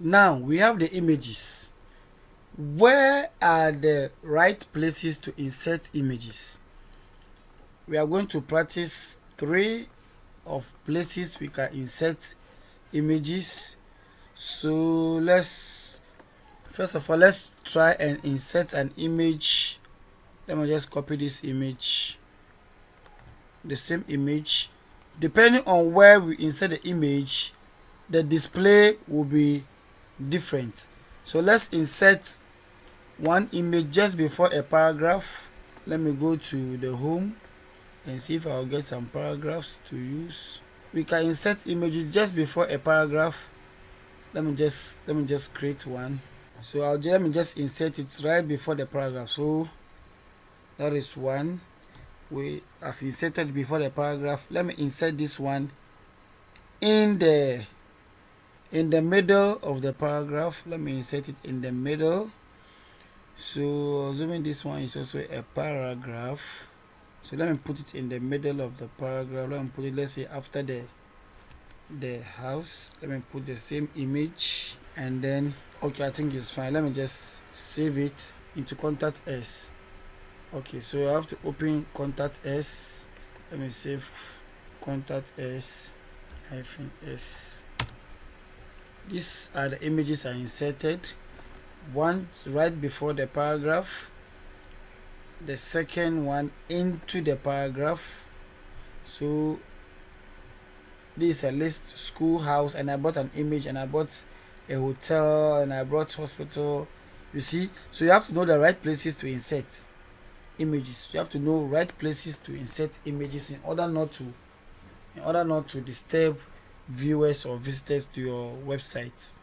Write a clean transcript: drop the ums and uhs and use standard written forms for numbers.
Now we have the images. Where are the right places to insert images? We are going to practice 3 of places we can insert images. So let's first of all let's try and insert an image. Let me just copy this image, the same image. Depending on where we insert the image, the display will be different. So let's insert one image just before a paragraph. Let me go to the home and see if I'll get some paragraphs to use. We can insert images just before a paragraph. Let me just create one. So let me just insert it right before the paragraph. So that is one. We have inserted before the paragraph. Let me insert this one in the middle of the paragraph. Let me insert it in the middle. So assuming this one is also a paragraph, so let me put it in the middle of the paragraph. Let me put it, let's say, after the house. Let me put the same image, and then okay, I think it's fine. Let me just save it into Contact S. Okay, so I have to open Contact S. Let me save Contact S -S. These are the images I inserted. One right before the paragraph, the second one into the paragraph. So this is a list, schoolhouse, and I brought an image, and I brought a hotel, and I brought hospital. You see, so you have to know the right places to insert images. You have to know right places to insert images in order not to disturb viewers or visitors to your website.